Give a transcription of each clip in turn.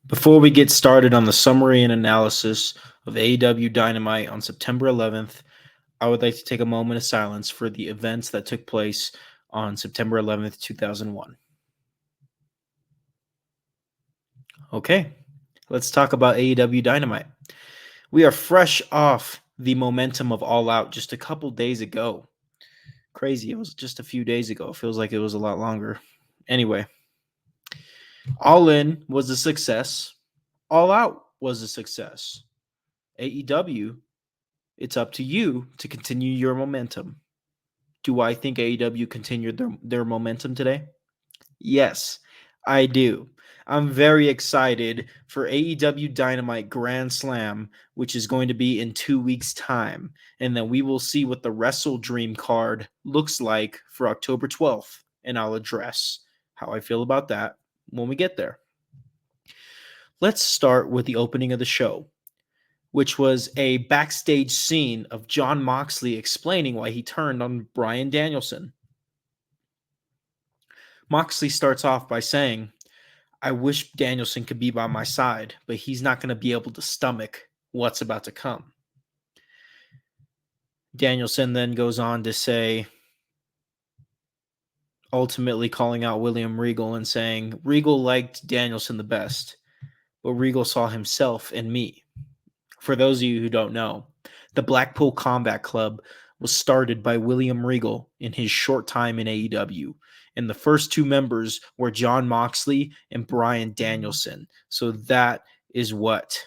Before we get started on the summary and analysis of AEW Dynamite on September 11th, I would like to take a moment of silence for the events that took place on September 11th, 2001. Okay, let's talk about AEW Dynamite. We are fresh off the momentum of All Out just a couple days ago. Crazy, it was just a few days ago. It feels like it was a lot longer. Anyway, All In was a success. All Out was a success. AEW, it's up to you to continue your momentum. Do I think AEW continued their momentum today? Yes, I do. I'm very excited for AEW Dynamite Grand Slam, which is going to be in 2 weeks' time. And then we will see what the Wrestle Dream card looks like for October 12th. And I'll address how I feel about that when we get there. Let's start with the opening of the show, which was a backstage scene of Jon Moxley explaining why he turned on Bryan Danielson. Moxley starts off by saying, I wish Danielson could be by my side, but he's not going to be able to stomach what's about to come. Danielson then goes on to say, ultimately calling out William Regal and saying, Regal liked Danielson the best, but Regal saw himself in me. For those of you who don't know, the Blackpool Combat Club was started by William Regal in his short time in AEW. And the first two members were Jon Moxley and Bryan Danielson. So that is what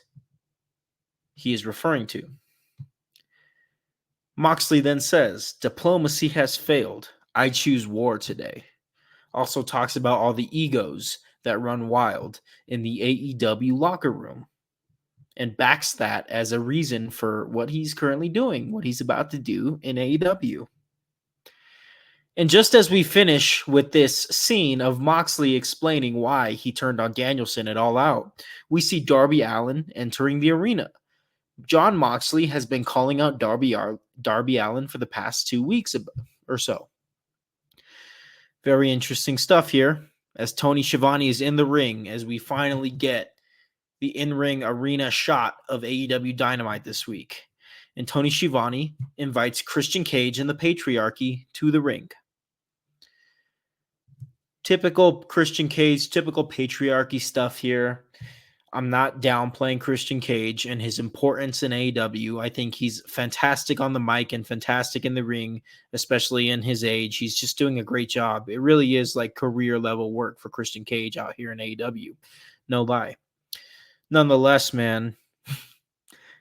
he is referring to. Moxley then says, diplomacy has failed. I choose war today. Also talks about all the egos that run wild in the AEW locker room and backs that as a reason for what he's currently doing, what he's about to do in AEW. And just as we finish with this scene of Moxley explaining why he turned on Danielson at All Out, we see Darby Allin entering the arena. Jon Moxley has been calling out Darby Allin for the past 2 weeks or so. Very interesting stuff here as Tony Schiavone is in the ring as we finally get the in-ring arena shot of AEW Dynamite this week. And Tony Schiavone invites Christian Cage and the Patriarchy to the ring. Typical Christian Cage, typical Patriarchy stuff here. I'm not downplaying Christian Cage and his importance in AEW. I think he's fantastic on the mic and fantastic in the ring, especially in his age. He's just doing a great job. It really is like career level work for Christian Cage out here in AEW. No lie. Nonetheless, man,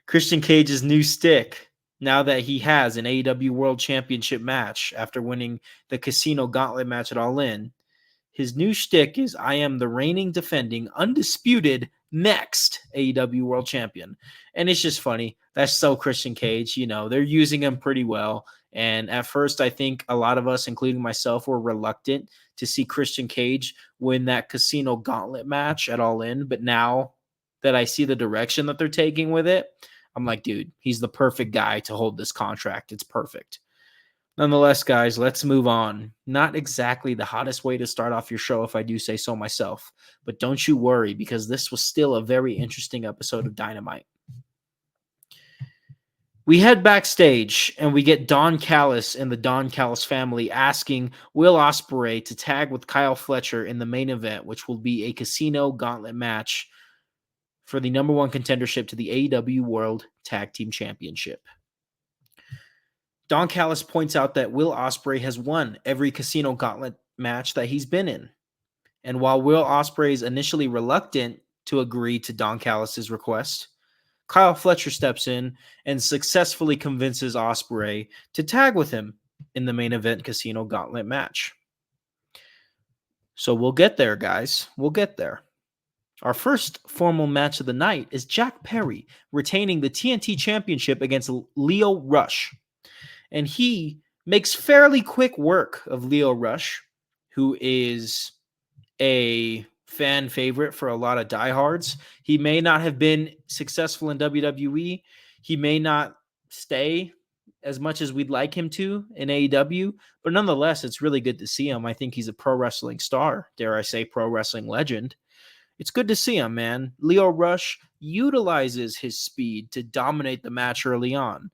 Christian Cage's new stick, now that he has an AEW World Championship match after winning the Casino Gauntlet match at All In, his new shtick is I am the reigning, defending, undisputed next AEW World Champion. And it's just funny. That's so Christian Cage. You know, they're using him pretty well. And at first, I think a lot of us, including myself, were reluctant to see Christian Cage win that Casino Gauntlet match at All In. But now that I see the direction that they're taking with it, I'm like, dude, he's the perfect guy to hold this contract. It's perfect. Nonetheless, guys, let's move on. Not exactly the hottest way to start off your show, if I do say so myself. But don't you worry, because this was still a very interesting episode of Dynamite. We head backstage, and we get Don Callis and the Don Callis family asking Will Ospreay to tag with Kyle Fletcher in the main event, which will be a Casino Gauntlet match for the number one contendership to the AEW World Tag Team Championship. Don Callis points out that Will Ospreay has won every Casino Gauntlet match that he's been in. And while Will Ospreay is initially reluctant to agree to Don Callis' request, Kyle Fletcher steps in and successfully convinces Ospreay to tag with him in the main event Casino Gauntlet match. So we'll get there, guys. We'll get there. Our first formal match of the night is Jack Perry retaining the TNT Championship against Lio Rush. And he makes fairly quick work of Lio Rush, who is a fan favorite for a lot of diehards. He may not have been successful in WWE. He may not stay as much as we'd like him to in AEW, but nonetheless, it's really good to see him. I think he's a pro wrestling star, dare I say pro wrestling legend. It's good to see him, man. Leo Rush utilizes his speed to dominate the match early on.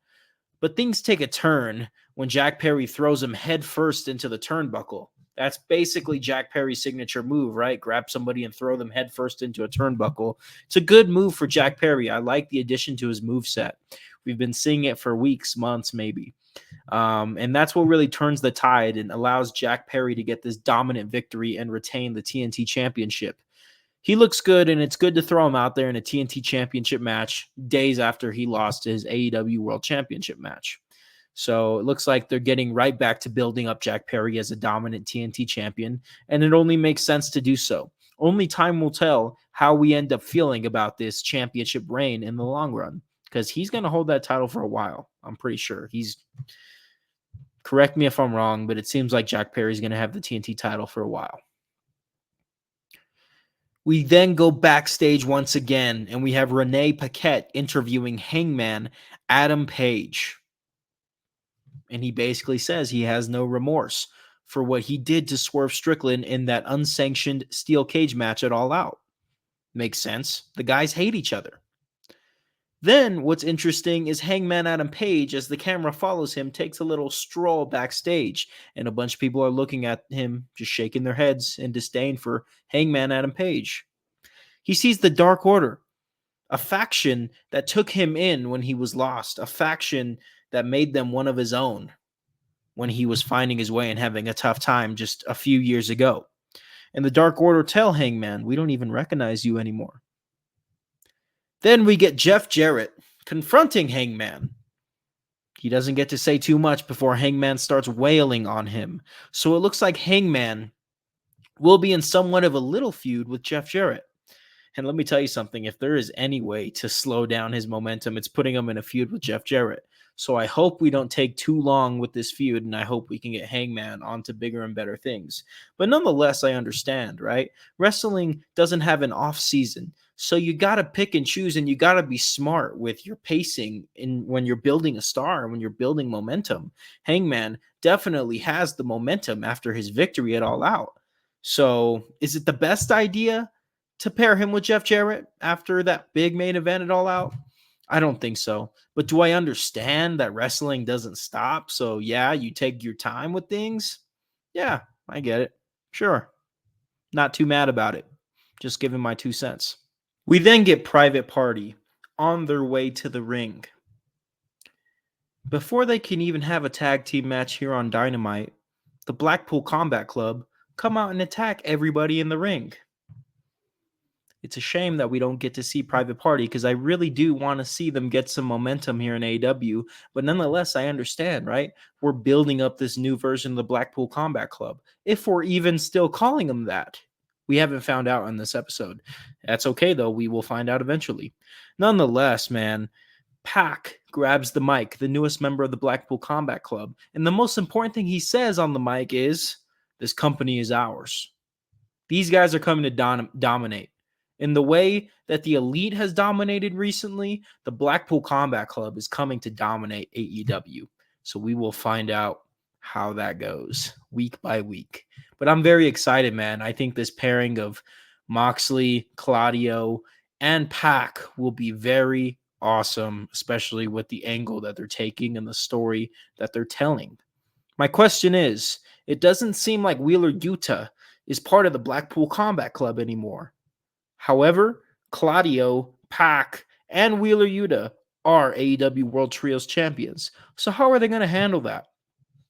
But things take a turn when Jack Perry throws him headfirst into the turnbuckle. That's basically Jack Perry's signature move, right? Grab somebody and throw them headfirst into a turnbuckle. It's a good move for Jack Perry. I like the addition to his move set. We've been seeing it for weeks, months, maybe. And that's what really turns the tide and allows Jack Perry to get this dominant victory and retain the TNT Championship. He looks good, and it's good to throw him out there in a TNT Championship match days after he lost his AEW World Championship match. So it looks like they're getting right back to building up Jack Perry as a dominant TNT champion, and it only makes sense to do so. Only time will tell how we end up feeling about this championship reign in the long run, because he's going to hold that title for a while. I'm pretty sure. Correct me if I'm wrong, but it seems like Jack Perry's going to have the TNT title for a while. We then go backstage once again, and we have Renee Paquette interviewing Hangman Adam Page. And he basically says he has no remorse for what he did to Swerve Strickland in that unsanctioned steel cage match at All Out. Makes sense. The guys hate each other. Then what's interesting is Hangman Adam Page, as the camera follows him, takes a little stroll backstage, and a bunch of people are looking at him, just shaking their heads in disdain for Hangman Adam Page. He sees the Dark Order, a faction that took him in when he was lost, a faction that made them one of his own when he was finding his way and having a tough time just a few years ago. And the Dark Order tell Hangman, we don't even recognize you anymore. Then we get Jeff Jarrett confronting Hangman. He doesn't get to say too much before Hangman starts wailing on him. So it looks like Hangman will be in somewhat of a little feud with Jeff Jarrett. And let me tell you something, if there is any way to slow down his momentum, it's putting him in a feud with Jeff Jarrett. So I hope we don't take too long with this feud, and I hope we can get Hangman onto bigger and better things. But nonetheless, I understand, right? Wrestling doesn't have an off season. So you got to pick and choose, and you got to be smart with your pacing when you're building a star, when you're building momentum. Hangman definitely has the momentum after his victory at All Out. So is it the best idea to pair him with Jeff Jarrett after that big main event at All Out? I don't think so. But do I understand that wrestling doesn't stop? So yeah, you take your time with things. Yeah, I get it. Sure. Not too mad about it. Just giving my 2 cents. We then get Private Party on their way to the ring. Before they can even have a tag team match here on Dynamite, the Blackpool Combat Club come out and attack everybody in the ring. It's a shame that we don't get to see Private Party, because I really do want to see them get some momentum here in AEW. But nonetheless, I understand, right? We're building up this new version of the Blackpool Combat Club, if we're even still calling them that. We haven't found out in this episode. That's okay, though. We will find out eventually. Nonetheless, man, Pac grabs the mic, the newest member of the Blackpool Combat Club. And the most important thing he says on the mic is, this company is ours. These guys are coming to dominate. In the way that the Elite has dominated recently, the Blackpool Combat Club is coming to dominate AEW. So we will find out how that goes week by week. But I'm very excited, man. I think this pairing of Moxley, Claudio, and Pac will be very awesome, especially with the angle that they're taking and the story that they're telling. My question is, it doesn't seem like Wheeler Yuta is part of the Blackpool Combat Club anymore. However, Claudio, Pac, and Wheeler Yuta are AEW World Trios champions. So how are they going to handle that?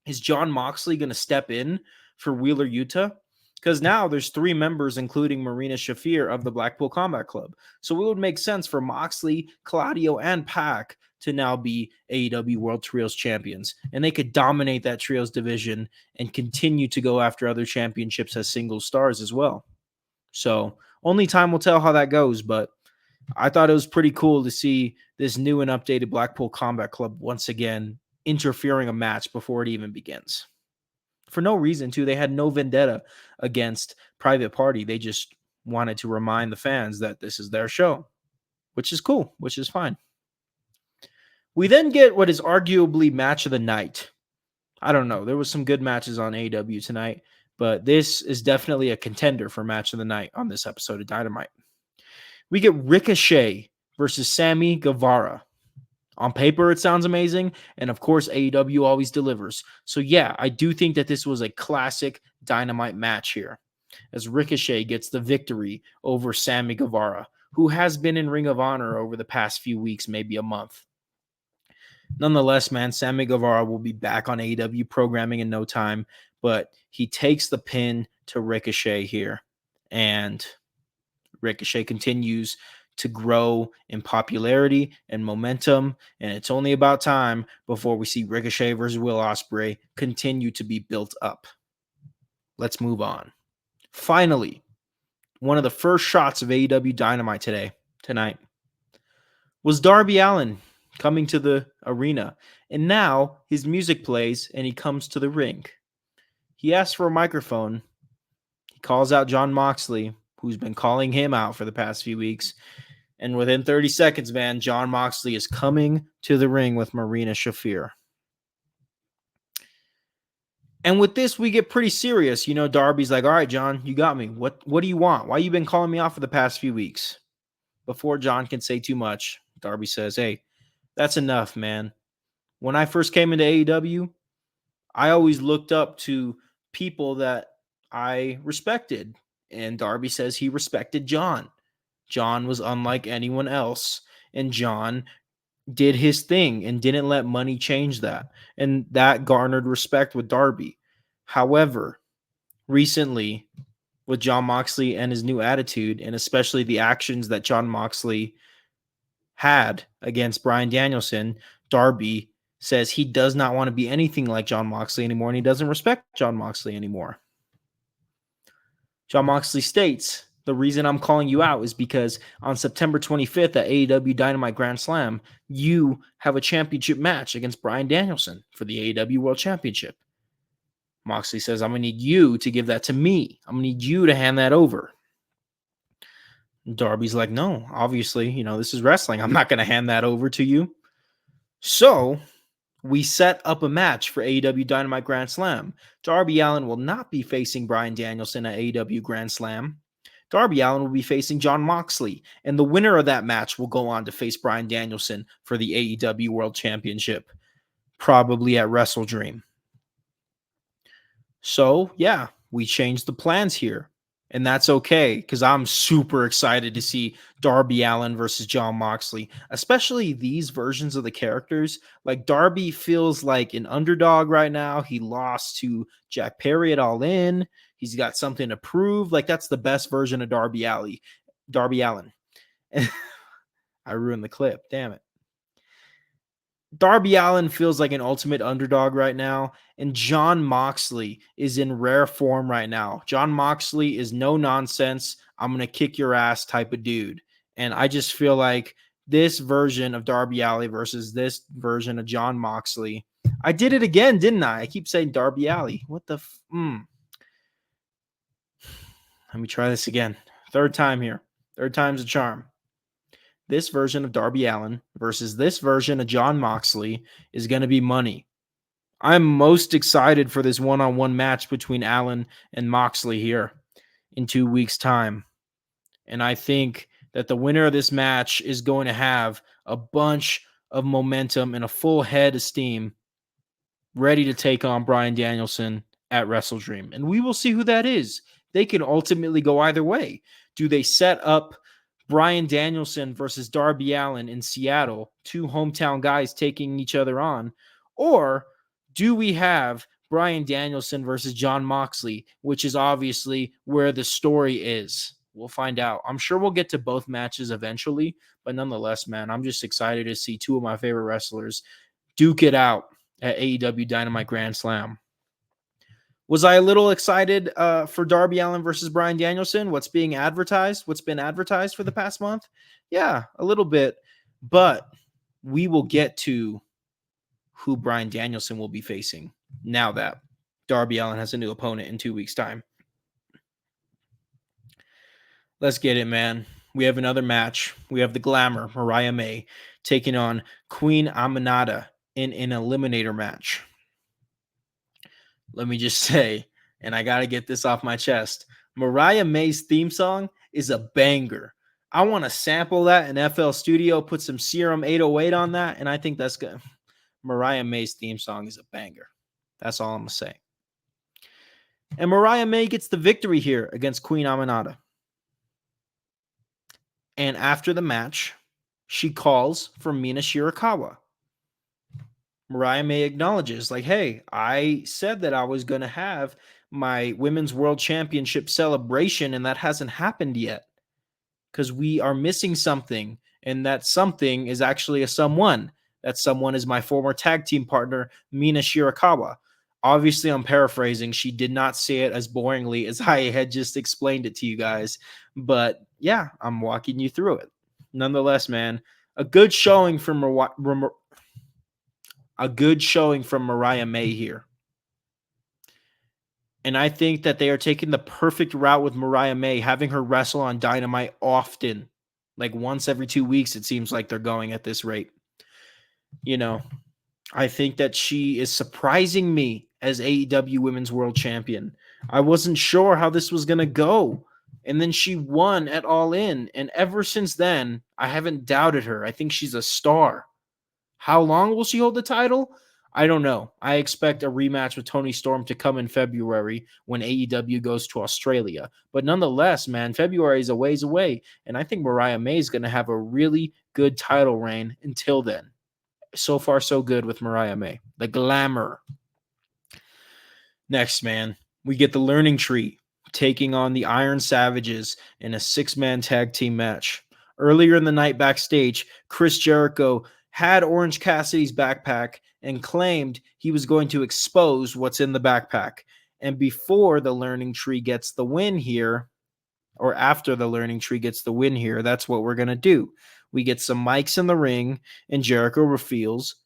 Is Jon Moxley going to step in for Wheeler Yuta? Because now there's 3 members, including Marina Shafir, of the Blackpool Combat Club. So it would make sense for Moxley, Claudio, and Pac to now be AEW World Trios champions. And they could dominate that Trios division and continue to go after other championships as single stars as well. So only time will tell how that goes, but I thought it was pretty cool to see this new and updated Blackpool Combat Club once again interfering a match before it even begins. For no reason, too. They had no vendetta against Private Party. They just wanted to remind the fans that this is their show, which is cool, which is fine. We then get what is arguably match of the night. I don't know. There was some good matches on AEW tonight. But this is definitely a contender for match of the night on this episode of Dynamite. We get Ricochet versus Sammy Guevara. On paper, it sounds amazing. And of course, AEW always delivers. So yeah, I do think that this was a classic Dynamite match here, as Ricochet gets the victory over Sammy Guevara, who has been in Ring of Honor over the past few weeks, maybe a month. Nonetheless, man, Sammy Guevara will be back on AEW programming in no time, but he takes the pin to Ricochet here. And Ricochet continues to grow in popularity and momentum, and it's only about time before we see Ricochet versus Will Ospreay continue to be built up. Let's move on. Finally, one of the first shots of AEW Dynamite tonight was Darby Allin coming to the arena, and now his music plays and he comes to the ring. He asks for a microphone. He calls out Jon Moxley, who's been calling him out for the past few weeks. And within 30 seconds, man, Jon Moxley is coming to the ring with Marina Shafir. And with this, we get pretty serious. You know, Darby's like, all right, Jon, you got me. What do you want? Why you been calling me out for the past few weeks? Before Jon can say too much, Darby says, hey, that's enough, man. When I first came into AEW, I always looked up to people that I respected. And Darby says he respected Jon. Jon was unlike anyone else. And Jon did his thing and didn't let money change that. And that garnered respect with Darby. However, recently, with Jon Moxley and his new attitude, and especially the actions that Jon Moxley had against Bryan Danielson, Darby says he does not want to be anything like Jon Moxley anymore, and he doesn't respect Jon Moxley anymore. Jon Moxley states, the reason I'm calling you out is because on September 25th at AEW Dynamite Grand Slam, you have a championship match against Bryan Danielson for the AEW World Championship. Moxley says, I'm going to need you to give that to me. I'm going to need you to hand that over. Darby's like, no, obviously, this is wrestling. I'm not going to hand that over to you. So we set up a match for AEW Dynamite Grand Slam. Darby Allin will not be facing Bryan Danielson at AEW Grand Slam. Darby Allin will be facing Jon Moxley, and the winner of that match will go on to face Bryan Danielson for the AEW World Championship, probably at Wrestle Dream. So, yeah, we changed the plans here, and that's okay, because I'm super excited to see Darby Allin versus Jon Moxley, especially these versions of the characters. Like, Darby feels like an underdog right now. He lost to Jack Perry at All In. He's got something to prove. Like, that's the best version of Darby Allin. I ruined the clip. Damn it. Darby Allin feels like an ultimate underdog right now, and Jon Moxley is in rare form right now. Jon Moxley is no nonsense, I'm going to kick your ass type of dude. And I just feel like this version of Darby Allin versus this version of Jon Moxley. I did it again, didn't I? I keep saying Darby Allin. What the Let me try this again. Third time here. Third time's a charm. This version of Darby Allin versus this version of Jon Moxley is going to be money. I'm most excited for this one-on-one match between Allin and Moxley here in 2 weeks' time. And I think that the winner of this match is going to have a bunch of momentum and a full head of steam ready to take on Bryan Danielson at Wrestle Dream. And we will see who that is. They can ultimately go either way. Do they set up Bryan Danielson versus Darby Allin in Seattle, two hometown guys taking each other on? Or do we have Bryan Danielson versus Jon Moxley, which is obviously where the story is? We'll find out. I'm sure we'll get to both matches eventually, but nonetheless, man, I'm just excited to see two of my favorite wrestlers duke it out at AEW Dynamite Grand Slam. Was I a little excited for Darby Allin versus Bryan Danielson? What's been advertised for the past month? Yeah, a little bit. But we will get to who Bryan Danielson will be facing now that Darby Allin has a new opponent in 2 weeks' time. Let's get it, man. We have another match. We have the Glamour, Mariah May, taking on Queen Aminata in an eliminator match. Let me just say, and I got to get this off my chest. Mariah May's theme song is a banger. I want to sample that in FL Studio, put some Serum 808 on that, and I think that's good. Mariah May's theme song is a banger. That's all I'm going to say. And Mariah May gets the victory here against Queen Aminata. And after the match, she calls for Mina Shirakawa. Mariah May acknowledges, like, hey, I said that I was going to have my Women's World Championship celebration, and that hasn't happened yet because we are missing something. And that something is actually a someone. That someone is my former tag team partner, Mina Shirakawa. Obviously, I'm paraphrasing. She did not say it as boringly as I had just explained it to you guys. But yeah, I'm walking you through it. Nonetheless, man, a good showing from Mariah May here. And I think that they are taking the perfect route with Mariah May, having her wrestle on Dynamite often. Like once every 2 weeks, it seems like they're going at this rate. You know, I think that she is surprising me as AEW Women's World Champion. I wasn't sure how this was going to go. And then she won at All In. And ever since then, I haven't doubted her. I think she's a star. How long will she hold the title? I don't know. I expect a rematch with Toni Storm to come in February when AEW goes to Australia. But nonetheless, man, February is a ways away. And I think Mariah May is going to have a really good title reign until then. So far, so good with Mariah May. The glamour. Next, man, we get the Learning Tree taking on the Iron Savages in a 6-man tag team match. Earlier in the night backstage, Chris Jericho had Orange Cassidy's backpack and claimed he was going to expose what's in the backpack. And before the Learning Tree gets the win here, or after the Learning Tree gets the win here, that's what we're going to do. We get some mics in the ring, and Jericho reveals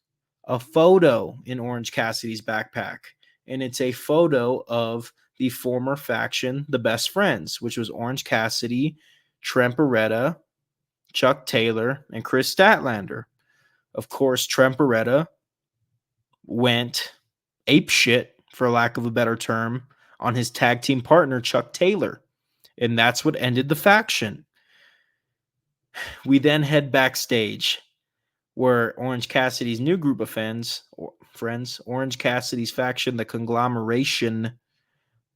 a photo in Orange Cassidy's backpack. And it's a photo of the former faction, the Best Friends, which was Orange Cassidy, Trent Beretta, Chuck Taylor, and Chris Statlander. Of course, Trent Beretta went apeshit, for lack of a better term, on his tag team partner, Chuck Taylor. And that's what ended the faction. We then head backstage where Orange Cassidy's new group of friends, Orange Cassidy's faction, the Conglomeration,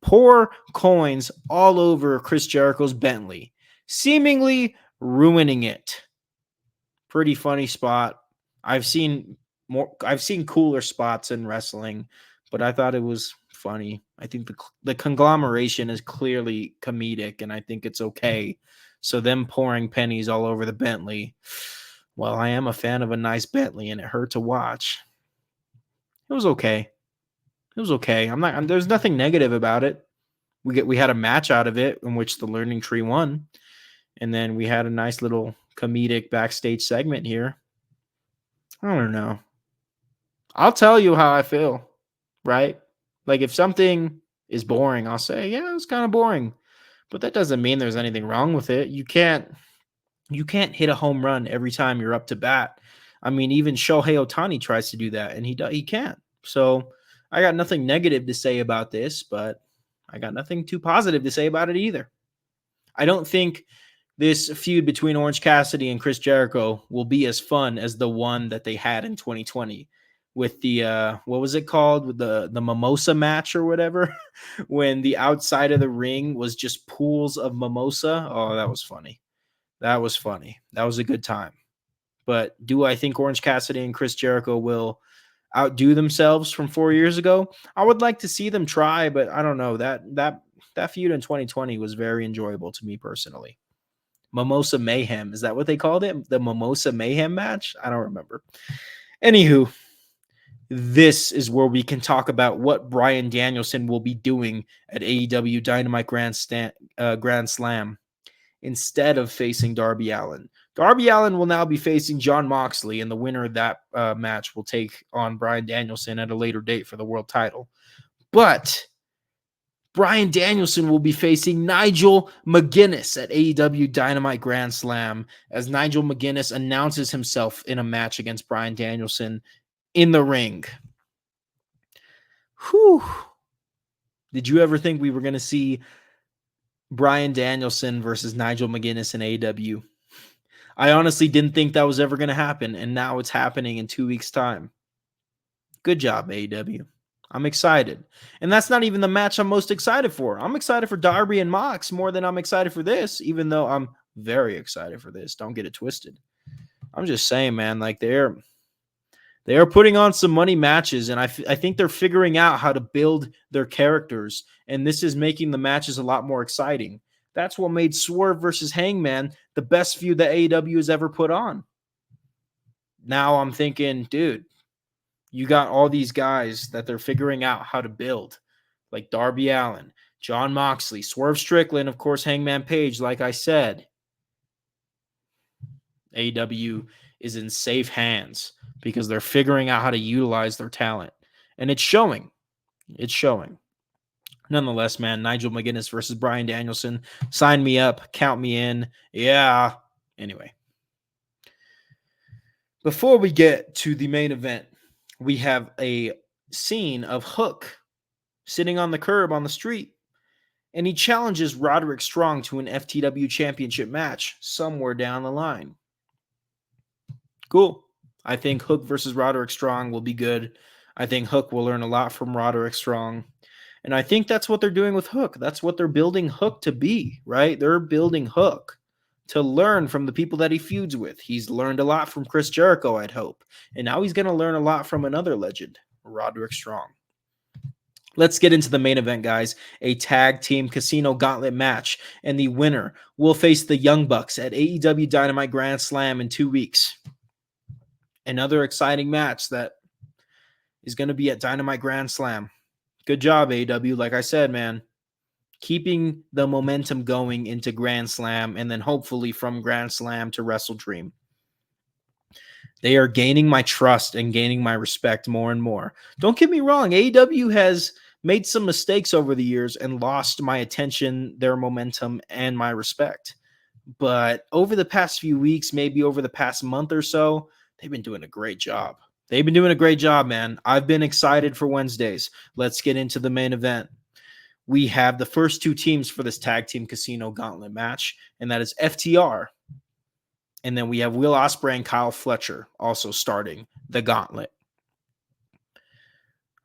pour coins all over Chris Jericho's Bentley, seemingly ruining it. Pretty funny spot. I've seen cooler spots in wrestling, but I thought it was funny. I think the Conglomeration is clearly comedic, and I think it's okay. So them pouring pennies all over the Bentley, well, I am a fan of a nice Bentley, and it hurt to watch. It was okay. It was okay. There's nothing negative about it. We had a match out of it in which the Learning Tree won, and then we had a nice little comedic backstage segment here. I don't know. I'll tell you how I feel, right? Like if something is boring, I'll say, yeah, it's kind of boring. But that doesn't mean there's anything wrong with it. You can't hit a home run every time you're up to bat. I mean, even Shohei Ohtani tries to do that, and he can't. So I got nothing negative to say about this, but I got nothing too positive to say about it either. I don't think this feud between Orange Cassidy and Chris Jericho will be as fun as the one that they had in 2020 with the what was it called, with the mimosa match or whatever, when the outside of the ring was just pools of mimosa. Oh, that was funny. That was funny. That was a good time. But do I think Orange Cassidy and Chris Jericho will outdo themselves from 4 years ago? I would like to see them try, but I don't know. That feud in 2020 was very enjoyable to me personally. Mimosa Mayhem. Is that what they called it? The Mimosa Mayhem match? I don't remember. Anywho, this is where we can talk about what Bryan Danielson will be doing at AEW Dynamite Grand Slam instead of facing Darby Allin. Darby Allin will now be facing Jon Moxley, and the winner of that match will take on Bryan Danielson at a later date for the world title. But Bryan Danielson will be facing Nigel McGuinness at AEW Dynamite Grand Slam as Nigel McGuinness announces himself in a match against Bryan Danielson in the ring. Whew. Did you ever think we were going to see Bryan Danielson versus Nigel McGuinness in AEW? I honestly didn't think that was ever going to happen, and now it's happening in 2 weeks' time. Good job, AEW. I'm excited. And that's not even the match I'm most excited for. I'm excited for Darby and Mox more than I'm excited for this, even though I'm very excited for this. Don't get it twisted. I'm just saying, man, like they are putting on some money matches, and I think they're figuring out how to build their characters, and this is making the matches a lot more exciting. That's what made Swerve versus Hangman the best feud that AEW has ever put on. Now I'm thinking, dude, you got all these guys that they're figuring out how to build, like Darby Allin, Jon Moxley, Swerve Strickland, of course, Hangman Page, like I said. AEW is in safe hands because they're figuring out how to utilize their talent. And it's showing. It's showing. Nonetheless, man, Nigel McGuinness versus Bryan Danielson. Sign me up. Count me in. Yeah. Anyway. Before we get to the main event, we have a scene of Hook sitting on the curb on the street. And he challenges Roderick Strong to an FTW championship match somewhere down the line. Cool. I think Hook versus Roderick Strong will be good. I think Hook will learn a lot from Roderick Strong. And I think that's what they're doing with Hook. That's what they're building Hook to be, right? They're building Hook to learn from the people that he feuds with. He's learned a lot from Chris Jericho, I'd hope. And now he's going to learn a lot from another legend, Roderick Strong. Let's get into the main event, guys. A tag team casino gauntlet match. And the winner will face the Young Bucks at AEW Dynamite Grand Slam in 2 weeks. Another exciting match that is going to be at Dynamite Grand Slam. Good job, AEW. Like I said, man, keeping the momentum going into Grand Slam and then hopefully from Grand Slam to Wrestle Dream. They are gaining my trust and gaining my respect more and more. Don't get me wrong. AEW has made some mistakes over the years and lost my attention, their momentum, and my respect. But over the past few weeks, maybe over the past month or so, they've been doing a great job. They've been doing a great job, man. I've been excited for Wednesdays. Let's get into the main event. We have the first two teams for this tag team casino gauntlet match, and that is FTR. And then we have Will Ospreay and Kyle Fletcher also starting the gauntlet.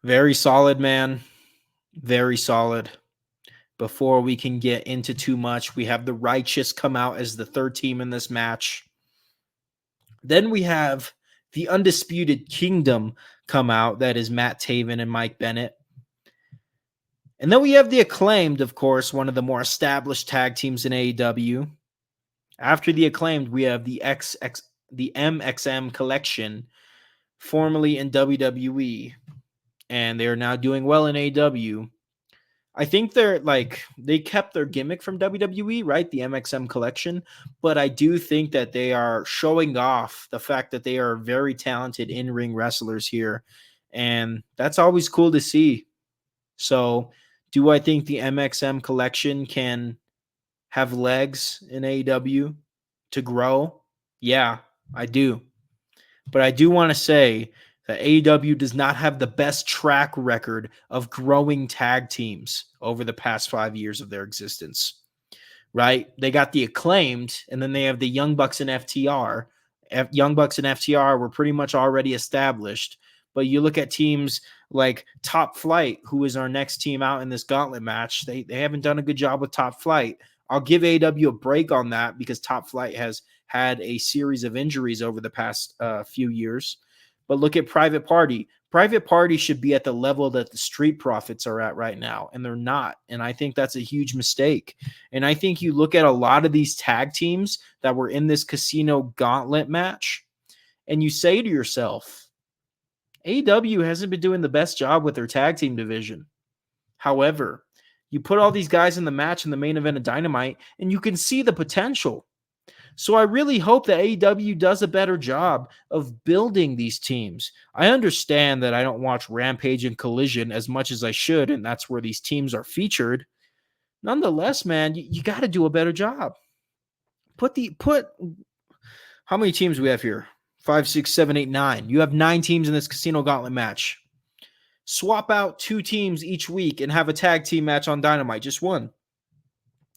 Very solid, man. Very solid. Before we can get into too much, we have the Righteous come out as the third team in this match. Then we have the Undisputed Kingdom come out. That is Matt Taven and Mike Bennett. And then we have the Acclaimed, of course, one of the more established tag teams in AEW. After the Acclaimed, we have the MXM Collection, formerly in WWE, and they are now doing well in AEW. I think they kept their gimmick from WWE, right? The MXM Collection, but I do think that they are showing off the fact that they are very talented in-ring wrestlers here, and that's always cool to see. So, do I think the MXM Collection can have legs in AEW to grow? Yeah, I do. But I do want to say that AEW does not have the best track record of growing tag teams over the past 5 years of their existence, right? They got the Acclaimed, and then they have the Young Bucks and FTR. Young Bucks and FTR were pretty much already established, but you look at teams like Top Flight, who is our next team out in this gauntlet match. They haven't done a good job with Top Flight. I'll give AEW a break on that because Top Flight has had a series of injuries over the past few years. But look at Private Party. Private Party should be at the level that the Street Profits are at right now, and they're not. And I think that's a huge mistake. And I think you look at a lot of these tag teams that were in this casino gauntlet match, and you say to yourself, AEW hasn't been doing the best job with their tag team division. However, you put all these guys in the match in the main event of Dynamite, and you can see the potential. So I really hope that AEW does a better job of building these teams. I understand that I don't watch Rampage and Collision as much as I should, and that's where these teams are featured. Nonetheless, man, you got to do a better job. How many teams we have here? 5, 6, 7, 8, 9. You have 9 teams in this casino gauntlet match. Swap out 2 teams each week and have a tag team match on Dynamite, just one.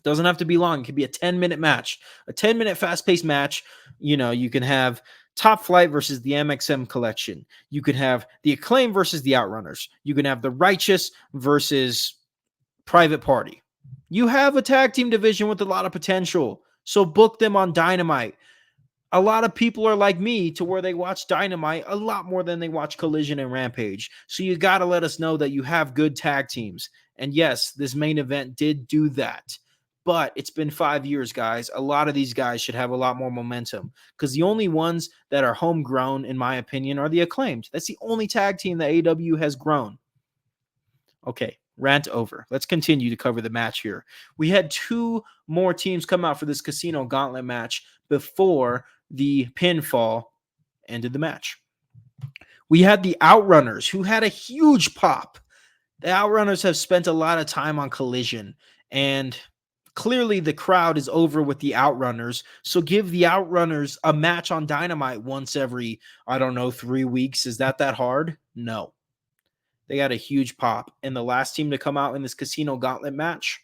Doesn't have to be long. It could be a 10-minute match, a 10-minute fast-paced match. You can have Top Flight versus the MXM Collection. You could have the Acclaim versus the Outrunners. You can have the Righteous versus Private Party. You have a tag team division with a lot of potential. So book them on Dynamite. A lot of people are like me to where they watch Dynamite a lot more than they watch Collision and Rampage. So you got to let us know that you have good tag teams. And yes, this main event did do that. But it's been 5 years, guys. A lot of these guys should have a lot more momentum because the only ones that are homegrown, in my opinion, are the Acclaimed. That's the only tag team that AEW has grown. Okay, rant over. Let's continue to cover the match here. We had 2 more teams come out for this Casino Gauntlet match before the pinfall ended the match. We had the Outrunners, who had a huge pop. The Outrunners have spent a lot of time on Collision, and clearly the crowd is over with the Outrunners. So give the Outrunners a match on Dynamite once every, 3 weeks. Is that hard? No. They got a huge pop. And the last team to come out in this Casino Gauntlet match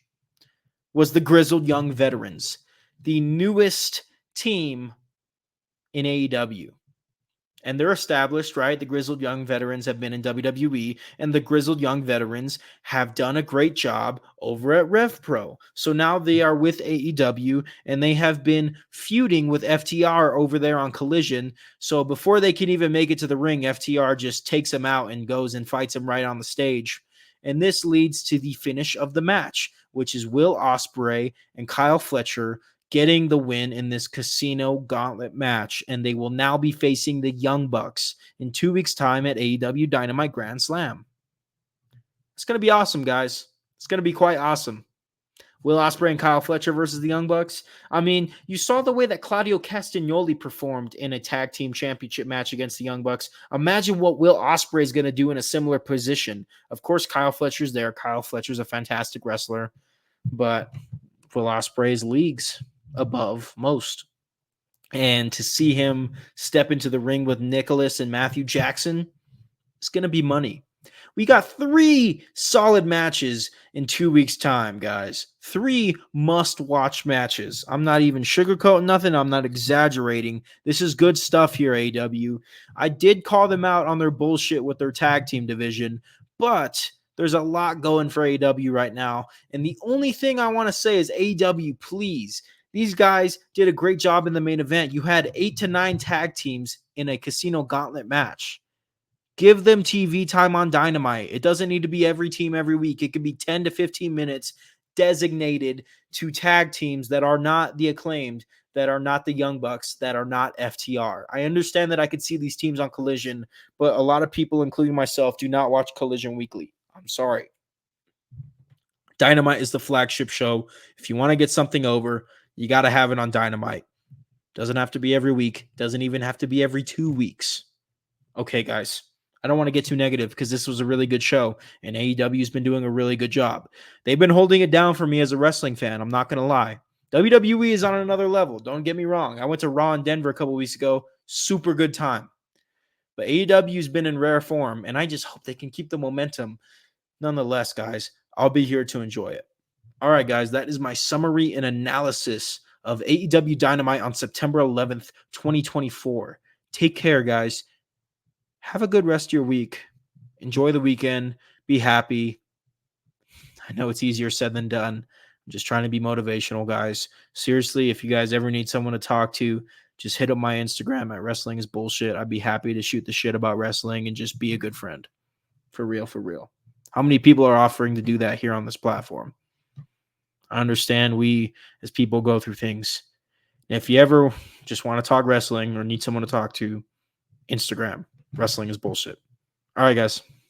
was the Grizzled Young Veterans, the newest team in AEW. And they're established, right? The Grizzled Young Veterans have been in WWE, and the Grizzled Young Veterans have done a great job over at Rev Pro. So now they are with AEW, and they have been feuding with FTR over there on Collision. So before they can even make it to the ring, FTR just takes them out and goes and fights them right on the stage. And this leads to the finish of the match, which is Will Ospreay and Kyle Fletcher getting the win in this Casino Gauntlet match, and they will now be facing the Young Bucks in 2 weeks' time at AEW Dynamite Grand Slam. It's going to be awesome, guys. It's going to be quite awesome. Will Ospreay and Kyle Fletcher versus the Young Bucks. I mean, you saw the way that Claudio Castagnoli performed in a tag team championship match against the Young Bucks. Imagine what Will Ospreay is going to do in a similar position. Of course, Kyle Fletcher's there. Kyle Fletcher's a fantastic wrestler, but Will Ospreay's leagues above most. And to see him step into the ring with Nicholas and Matthew Jackson, it's going to be money. We got 3 solid matches in 2 weeks' time, guys. 3 must-watch matches. I'm not even sugarcoating nothing. I'm not exaggerating. This is good stuff here, AEW. I did call them out on their bullshit with their tag team division, but there's a lot going for AEW right now. And the only thing I want to say is AEW, please. These guys did a great job in the main event. You had 8 to 9 tag teams in a Casino Gauntlet match. Give them TV time on Dynamite. It doesn't need to be every team every week. It could be 10 to 15 minutes designated to tag teams that are not the Acclaimed, that are not the Young Bucks, that are not FTR. I understand that I could see these teams on Collision, but a lot of people, including myself, do not watch Collision weekly. I'm sorry. Dynamite is the flagship show. If you want to get something over, you got to have it on Dynamite. Doesn't have to be every week. Doesn't even have to be every 2 weeks. Okay, guys. I don't want to get too negative because this was a really good show, and AEW has been doing a really good job. They've been holding it down for me as a wrestling fan. I'm not going to lie. WWE is on another level. Don't get me wrong. I went to Raw in Denver a couple weeks ago. Super good time. But AEW has been in rare form, and I just hope they can keep the momentum. Nonetheless, guys, I'll be here to enjoy it. All right, guys, that is my summary and analysis of AEW Dynamite on September 11th, 2024. Take care, guys. Have a good rest of your week. Enjoy the weekend. Be happy. I know it's easier said than done. I'm just trying to be motivational, guys. Seriously, if you guys ever need someone to talk to, just hit up my Instagram at Wrestling is Bullshit. I'd be happy to shoot the shit about wrestling and just be a good friend. For real, for real. How many people are offering to do that here on this platform? I understand we, as people, go through things. And if you ever just want to talk wrestling or need someone to talk to, Instagram. Wrestling is Bullshit. All right, guys.